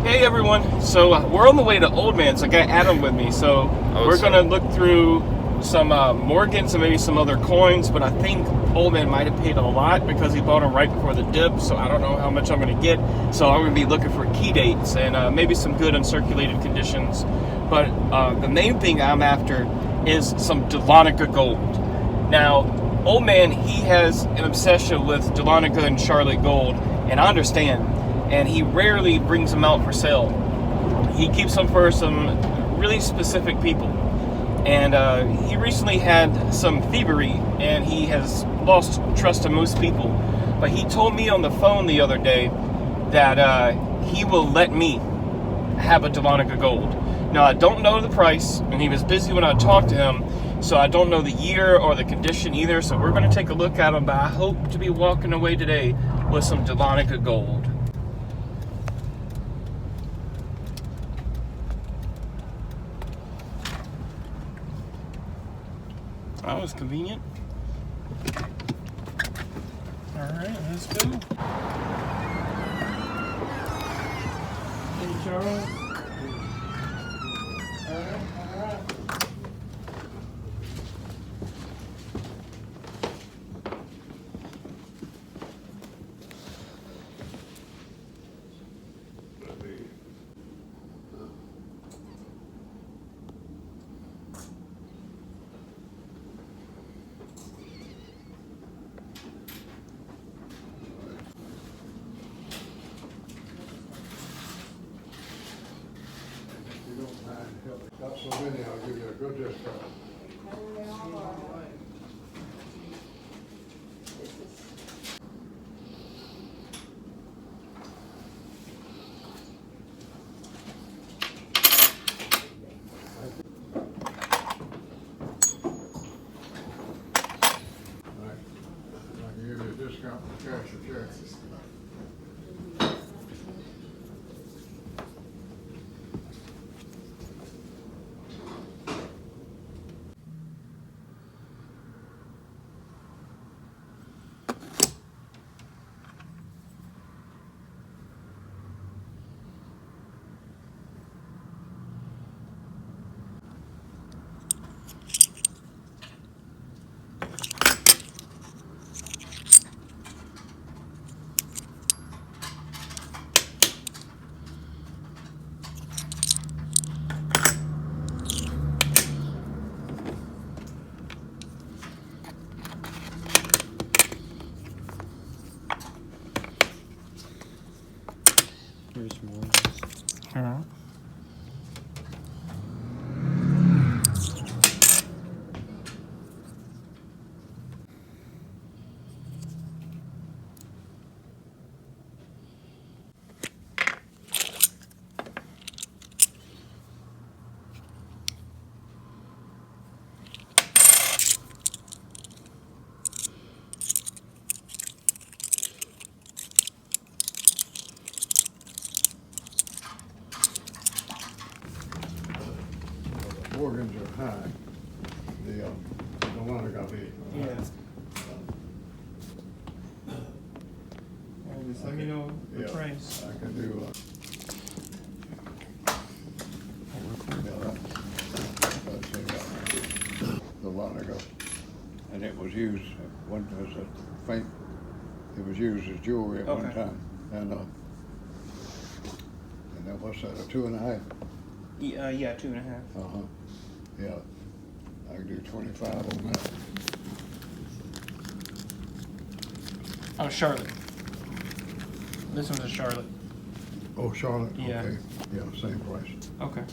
Hey everyone, so we're on the way to Old Man's. I got Adam with me, so we're going to look through some Morgans and maybe some other coins, but I think Old Man might have paid a lot because he bought them right before the dip, so I don't know how much I'm going to get. So I'm going to be looking for key dates and maybe some good uncirculated conditions. But the main thing I'm after is some Dahlonega gold. Now, Old Man, he has an obsession with Dahlonega and Charlotte gold, and I understand. And he rarely brings them out for sale. He keeps them for some really specific people. And he recently had some thievery, and he has lost trust in most people. But he told me on the phone the other day that he will let me have a Dahlonega gold. Now, I don't know the price, and he was busy when I talked to him, so I don't know the year or the condition either. So we're going to take a look at them, but I hope to be walking away today with some Dahlonega gold. That was convenient. Alright, let's go. Hey, Charles. Alright. Got so many, I'll give you a good discount. All right, I can give you a discount for cash or check. Here's more. Alright. Morgans are high. The one I got here. Yeah. Just let me know the price. I can do. The one ago, and it was used. One was a faint. It was used as jewelry at one time, and that was at a 2.5. Yeah, 2.5. Yeah, I can do 25 on that. Oh, Charlotte. This one's a Charlotte. Oh, Charlotte. Yeah. Okay. Yeah, same price. Okay.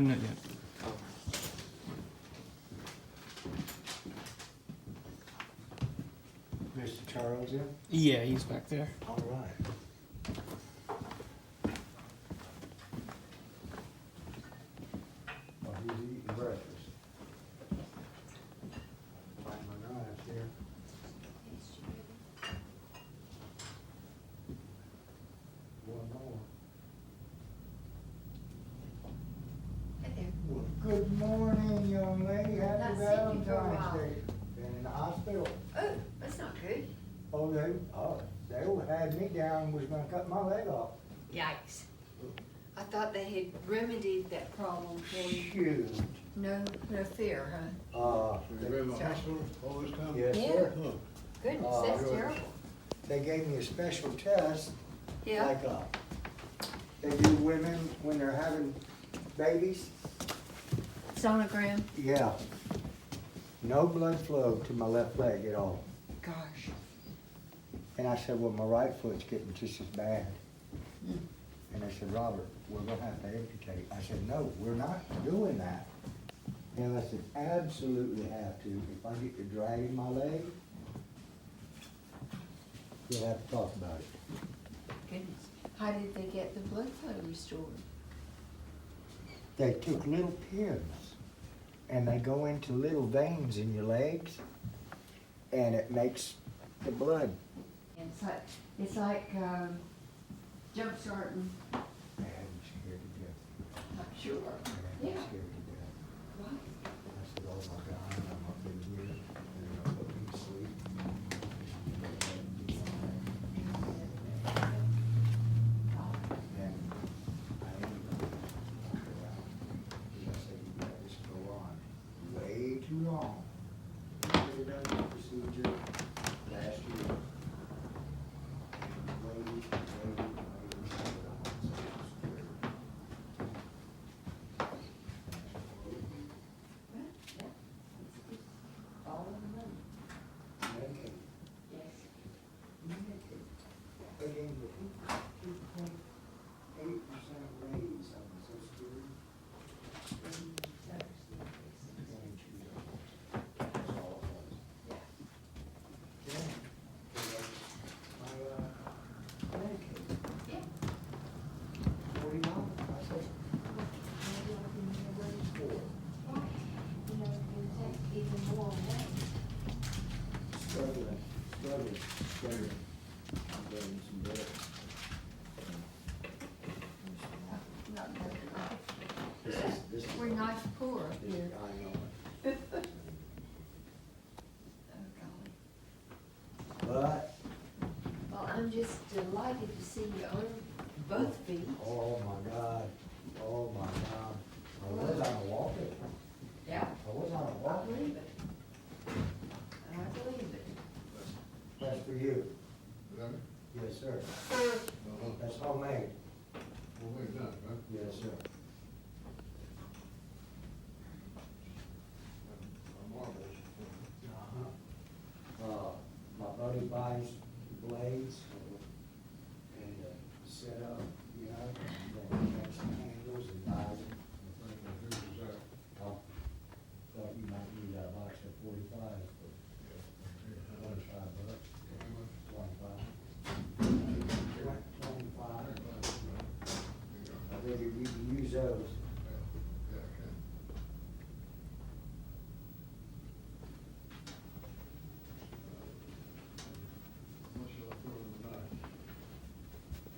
Not yet. Mr. Charles in? Yeah, he's back there. All right. Oh, he's eating breakfast. Find my knives here. One more. Well, good morning, young lady. Not Happy seen you for a Valentine's while. Day. Been in the hospital. Oh, that's not good. They had me down, was gonna cut my leg off. Yikes. I thought they had remedied that problem for you. Shoot. No fear, huh? So you've been in the hospital all this time? Yes, Yeah. sir. Huh. Goodness, Oh, that's good. terrible. They gave me a special test, Yeah, like, they do women when they're having babies. sonogram. Yeah. No blood flow to my left leg at all. Gosh. And I said, well, my right foot's getting just as bad. Mm. And they said, Robert, we're gonna have to amputate. I said, no, we're not doing that. And I said, absolutely have to. If I get to dragging my leg, we'll have to talk about it. Goodness. How did they get the blood flow restored? They took little pins and they go into little veins in your legs and it makes the blood. It's like jump starting. Man, I'm scared to death. I'm sure. Man, Yeah. I'm scared to death. Right. I said, oh my God, I'm up in here, they're gonna put me to sleep. And I ain't gonna walk around, because I said, you let this go on way too long. We could have done this procedure last year. Waited. All of the money. Medicaid. Yes. Medicaid. They gave me 2.8% raise on the Social Security. $22. That's all it was. Yeah. My, Medicaid, Yeah. $40. I said, maybe I can get a raise for it. Right. You know, it's gonna take even more money. Struggling. I'm getting some bread. Not very This is. We're not poor up here. I know it. Oh, golly. But, Well, I'm just delighted to see you on both feet. oh my God, I was on a walker. Yeah. I was on a I walker. believe it. I believe it. That's for you. Is that it? Yes, sir. Uh-huh. That's homemade. Well, wait, done, right? Yes, sir. Marbles. My buddy buys blades and set up, you know, then he makes some handles and buys them. Thought you might need a box of 45 for $25. 25. I figured you can use those.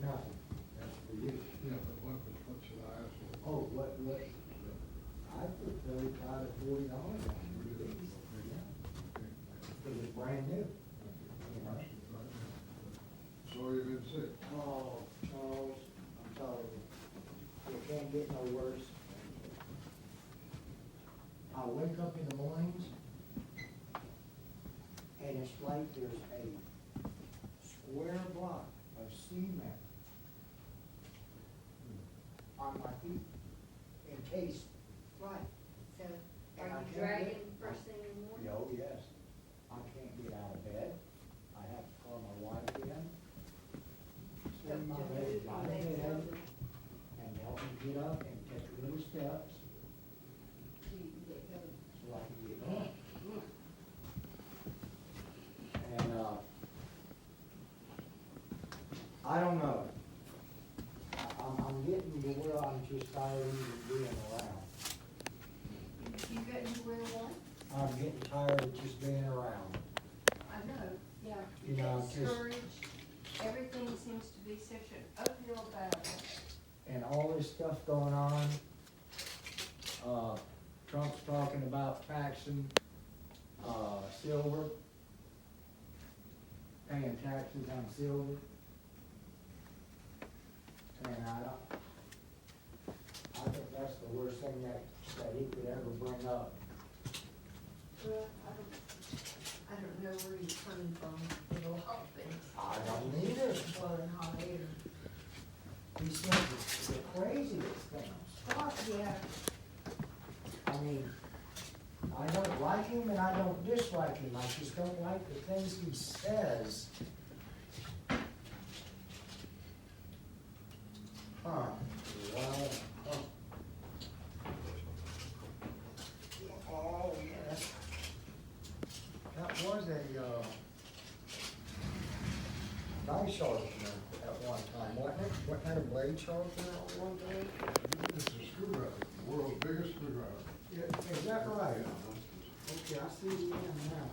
Nothing, that's for you. Oh, what, I put $35 to $40 on it. Because it's brand new. You know? So you've been sick? Oh, Charles, I'm telling you, it can't get no worse. I wake up in the mornings, and it's like there's a square block of cement on my feet, encased. Right. So, And I are you can't dragging get- first thing in the morning? Oh, yes. I can't get out of bed. I have to call my wife in. Swing my To leg move by your the legs bed over. and help me get up and take little steps. I don't know. I'm getting to where I'm just tired of even being around. You got anywhere one? I'm getting tired of just being around. I know, yeah. You know, just, Discouraged. Everything seems to be such an uphill battle. and all this stuff going on. Trump's talking about taxing, silver, paying taxes on silver. And I think that's the worst thing that he could ever bring up. Well, I don't know where you're coming from with a lot of things. I don't either. Well, and hot air. These things are the craziest things. Oh, yeah. I mean, I don't like him and I don't dislike him. I just don't like the things he says. Huh. Well, oh, yes. That was a, knife sharpener at one time, wasn't it? What kind of blade sharpener at one day? This is a screwdriver, the world's biggest screwdriver. Yeah, is that right? Okay, I see the end now.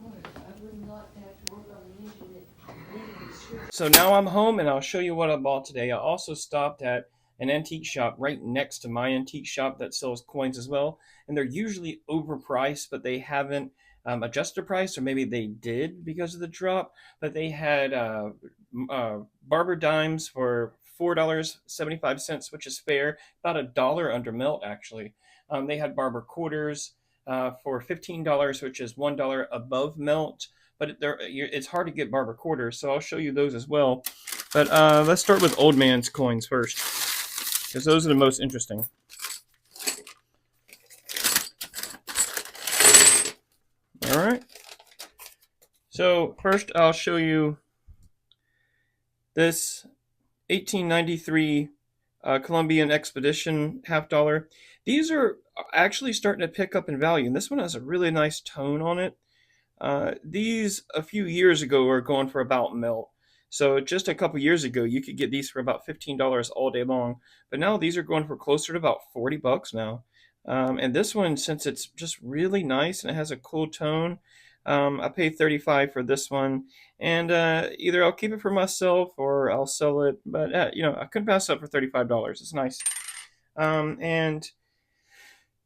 Boy, I wouldn't like to have to work on the engine that needed switch. So now I'm home and I'll show you what I bought today. I also stopped at an antique shop right next to my antique shop that sells coins as well. And they're usually overpriced, but they haven't adjusted the price, or maybe they did because of the drop. But they had Barber dimes for $4.75, which is fair, about $1 under melt actually. They had Barber quarters for $15, which is $1 above melt. But it's hard to get Barber quarters, so I'll show you those as well. But let's start with old man's coins first, because those are the most interesting. All right. So first I'll show you this 1893 Columbian Expedition $50. These are actually starting to pick up in value, and this one has a really nice tone on it. These a few years ago were going for about melt. So just a couple years ago, you could get these for about $15 all day long. But now these are going for closer to about $40 now. And this one, since it's just really nice and it has a cool tone, I paid $35 for this one. And either I'll keep it for myself or I'll sell it. But I couldn't pass up for $35. It's nice. And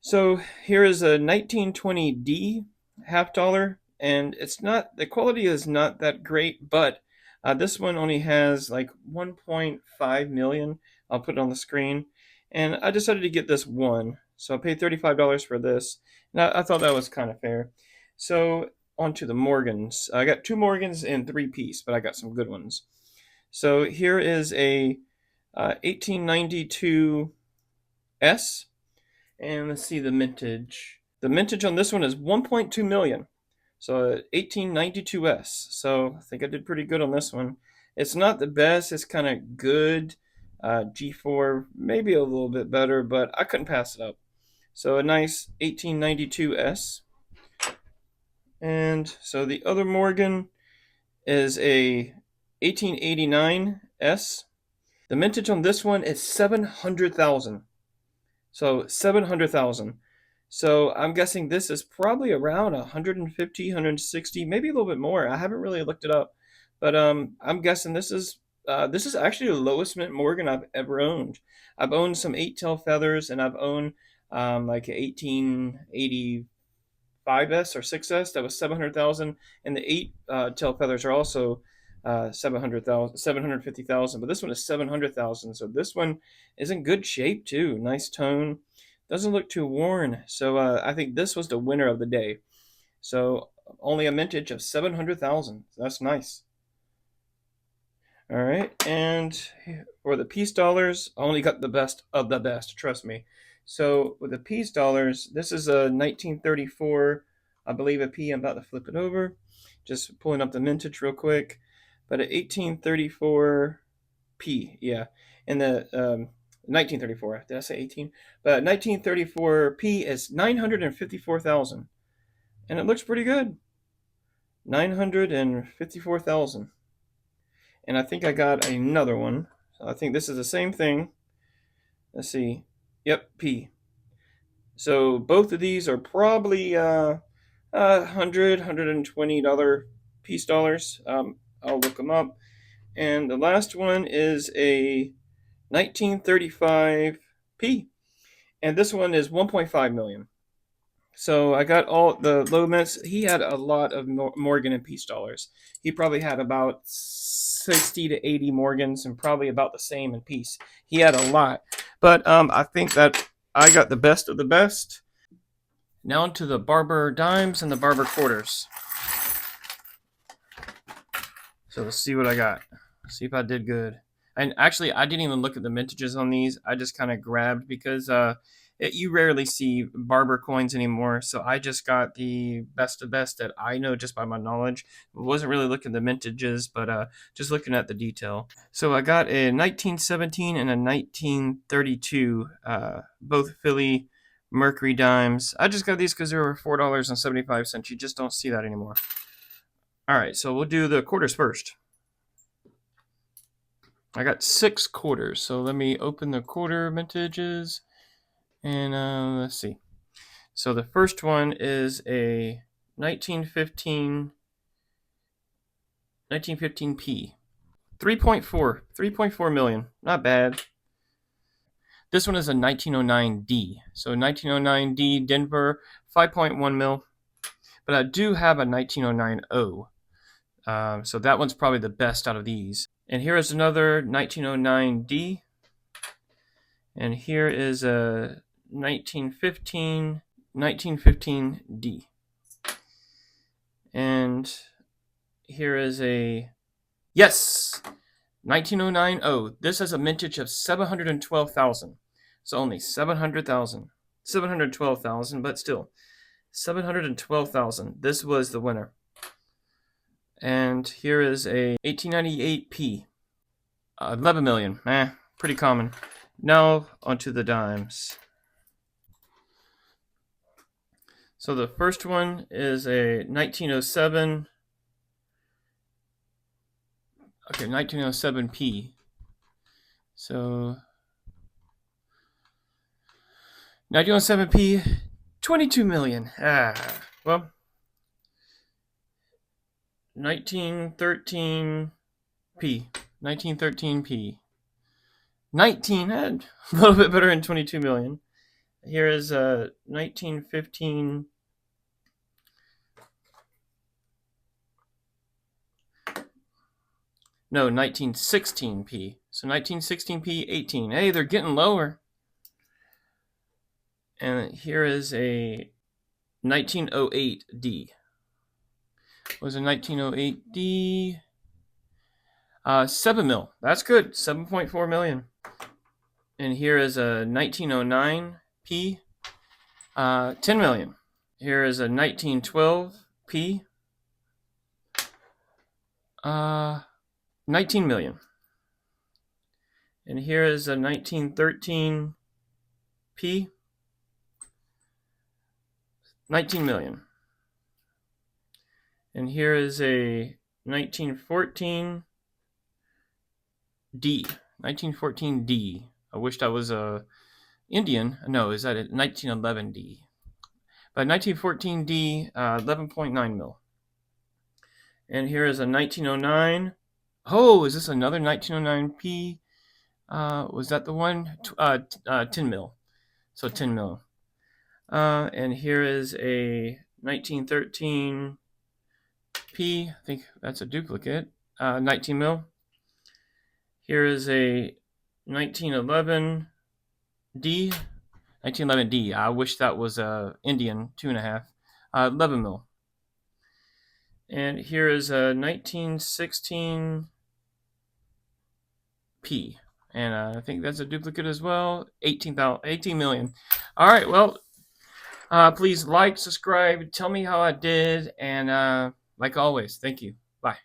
so here is a 1920D $50. And the quality is not that great, but this one only has like 1.5 million. I'll put it on the screen. And I decided to get this one. So I paid $35 for this. And I thought that was kind of fair. So on to the Morgans. I got 2 Morgans in 3-piece, but I got some good ones. So here is a 1892 S. And let's see the mintage. The mintage on this one is 1.2 million. So 1892 S. So I think I did pretty good on this one. It's not the best. It's kind of good. G4, maybe a little bit better, but I couldn't pass it up. So a nice 1892 S. And so the other Morgan is a 1889 S. The mintage on this one is 700,000. So 700,000. So I'm guessing this is probably around 150, 160, maybe a little bit more. I haven't really looked it up, but I'm guessing this is actually the lowest mint Morgan I've ever owned. I've owned some 8-tail feathers, and I've owned like an 1885S or 6S that was 700,000, and the 8-tail feathers are also 750,000. But this one is 700,000. So this one is in good shape too. Nice tone. Doesn't look too worn. So I think this was the winner of the day. So only a mintage of 700,000. That's nice. All right, and for the piece dollars, I only got the best of the best, trust me. So with the piece dollars, this is a 1934, I believe a P. I'm about to flip it over. Just pulling up the mintage real quick. But a 1834 P, yeah. And the 1934, did I say 18? But 1934 P is 954,000. And it looks pretty good. 954,000. And I think I got another one. So I think this is the same thing. Let's see. Yep, P. So both of these are probably $120 piece dollars. I'll look them up. And the last one is a 1935 P. And this one is 1.5 million. So I got all the low mints. He had a lot of Morgan and piece dollars. He probably had about 60 to 80 Morgans and probably about the same in piece. He had a lot. But I think that I got the best of the best. Now to the Barber dimes and the Barber quarters. So let's see what I got. See if I did good. And actually, I didn't even look at the mintages on these. I just kind of grabbed because you rarely see Barber coins anymore. So I just got the best of best that I know just by my knowledge. Wasn't really looking at the mintages, but just looking at the detail. So I got a 1917 and a 1932, both Philly Mercury dimes. I just got these because they were $4.75. You just don't see that anymore. All right, so we'll do the quarters first. I got 6 quarters, so let me open the quarter vintages, and let's see. So the first one is a 1915 P. 3.4 million. Not bad. This one is a 1909 D. So 1909 D Denver, 5.1 mil. But I do have a 1909 O. So that one's probably the best out of these. And here is another 1909 D. And here is a 1915 D. And here is a, yes, 1909 O. This has a mintage of 712,000. So only 700,000. 712,000, but still 712,000. This was the winner. And here is a 1898 P. 11 million. Pretty common. Now onto the dimes. So the first one is a 1907. Okay, 1907 P. So 1907 P, 22 million. Well, 1913 P. 1913 P. 19, a little bit better than 22 million. Here is a 1915. No, 1916 P. So 1916 P, 18. Hey, they're getting lower. And here is a 1908 D. What was a 1908 D? 7 mil. That's good. 7.4 million. And here is a 1909 P. 10 million. Here is a 1912 P. 19 million. And here is a 1913 P. 19 million. And here is a 1914 D. 1914 D. I wished I was a Indian. No, is that a 1911 D? But 1914 D, 11.9 mil. And here is a 1909. Oh, is this another 1909 P? Was that the one? 10 mil. So 10 mil. And here is a 1913 P. I think that's a duplicate. 19 mil. Here is a 1911 D. 1911 D. I wish that was Indian. 2.5. 11 mil. And here is a 1916 P. And I think that's a duplicate as well. 18 million. All right, well, please like, subscribe, tell me how I did, and like always, thank you. Bye.